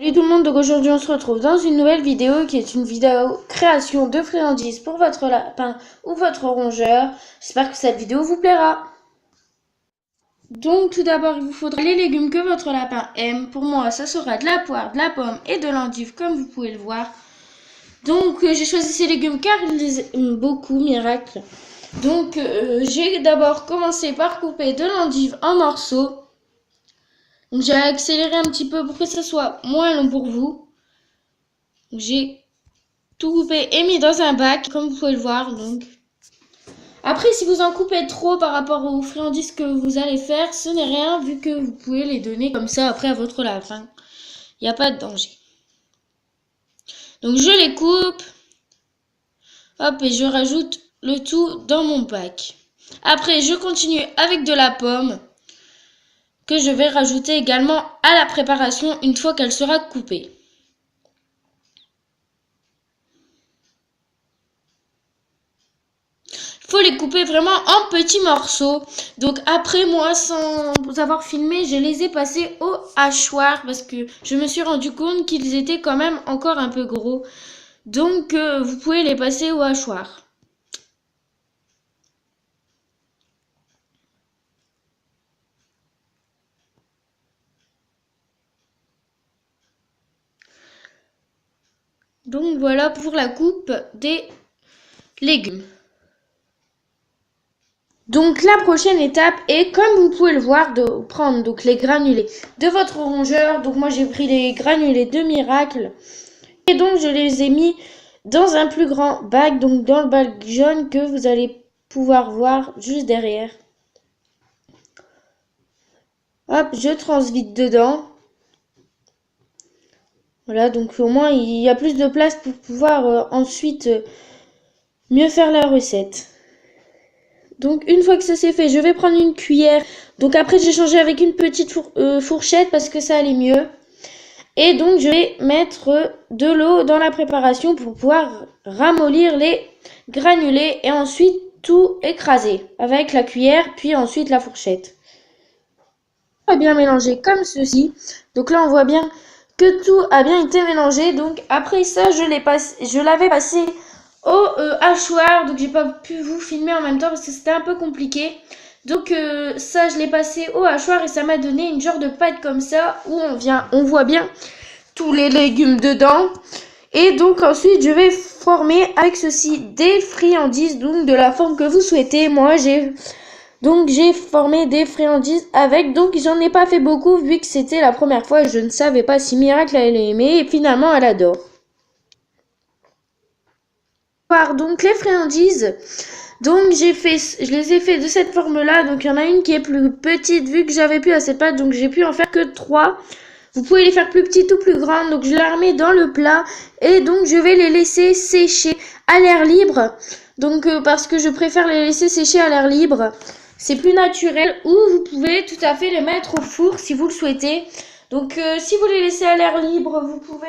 Salut tout le monde, donc aujourd'hui on se retrouve dans une nouvelle vidéo qui est une vidéo création de friandises pour votre lapin ou votre rongeur. J'espère que cette vidéo vous plaira. Donc tout d'abord il vous faudra les légumes que votre lapin aime. Pour moi ça sera de la poire, de la pomme et de l'endive comme vous pouvez le voir. Donc j'ai choisi ces légumes car ils les aiment beaucoup, miracle. Donc j'ai d'abord commencé par couper de l'endive en morceaux. Donc j'ai accéléré un petit peu pour que ça soit moins long pour vous. J'ai tout coupé et mis dans un bac, comme vous pouvez le voir. Donc, après, si vous en coupez trop par rapport aux friandises que vous allez faire, ce n'est rien vu que vous pouvez les donner comme ça après à votre lapin. Il n'y a pas de danger. Donc, je les coupe. Hop, et je rajoute le tout dans mon bac. Après, je continue avec de la pomme que je vais rajouter également à la préparation une fois qu'elle sera coupée. Faut les couper vraiment en petits morceaux. Donc après, moi, sans avoir filmé, je les ai passés au hachoir parce que je me suis rendu compte qu'ils étaient quand même encore un peu gros. Donc vous pouvez les passer au hachoir. Donc voilà pour la coupe des légumes. Donc la prochaine étape est, comme vous pouvez le voir, de prendre donc les granulés de votre rongeur. Donc moi j'ai pris les granulés de Miracle et donc je les ai mis dans un plus grand bac, donc dans le bac jaune que vous allez pouvoir voir juste derrière. Hop, je transvide dedans. Voilà, donc au moins il y a plus de place pour pouvoir ensuite mieux faire la recette. Donc une fois que ça c'est fait, je vais prendre une cuillère. Donc après j'ai changé avec une petite fourchette parce que ça allait mieux. Et donc je vais mettre de l'eau dans la préparation pour pouvoir ramollir les granulés et ensuite tout écraser avec la cuillère puis ensuite la fourchette. On va bien mélanger comme ceci. Donc là on voit bien que tout a bien été mélangé. Donc après ça je l'avais passé au hachoir, donc j'ai pas pu vous filmer en même temps parce que c'était un peu compliqué. Donc ça je l'ai passé au hachoir et ça m'a donné une genre de pâte comme ça où on voit bien tous les légumes dedans. Et donc ensuite je vais former avec ceci des friandises, donc de la forme que vous souhaitez. Moi j'ai formé des friandises avec, donc j'en ai pas fait beaucoup vu que c'était la première fois, je ne savais pas si Miracle allait aimer et finalement elle adore. Donc les friandises, donc je les ai fait de cette forme là, donc il y en a une qui est plus petite vu que j'avais plus assez de pâte, donc j'ai pu en faire que 3. Vous pouvez les faire plus petites ou plus grandes, donc je les remets dans le plat et donc je vais les laisser sécher à l'air libre, donc parce que je préfère les laisser sécher à l'air libre, c'est plus naturel, ou vous pouvez tout à fait les mettre au four si vous le souhaitez. Donc si vous les laissez à l'air libre, vous pouvez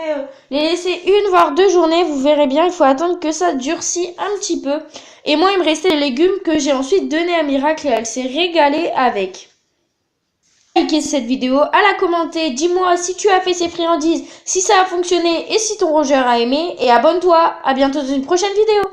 les laisser 1 voire 2 journées. Vous verrez bien, il faut attendre que ça durcisse un petit peu. Et moi, il me restait les légumes que j'ai ensuite donné à Miracle et elle s'est régalée avec. Likez cette vidéo, à la commenter, dis-moi si tu as fait ces friandises, si ça a fonctionné et si ton rongeur a aimé. Et abonne-toi, à bientôt dans une prochaine vidéo.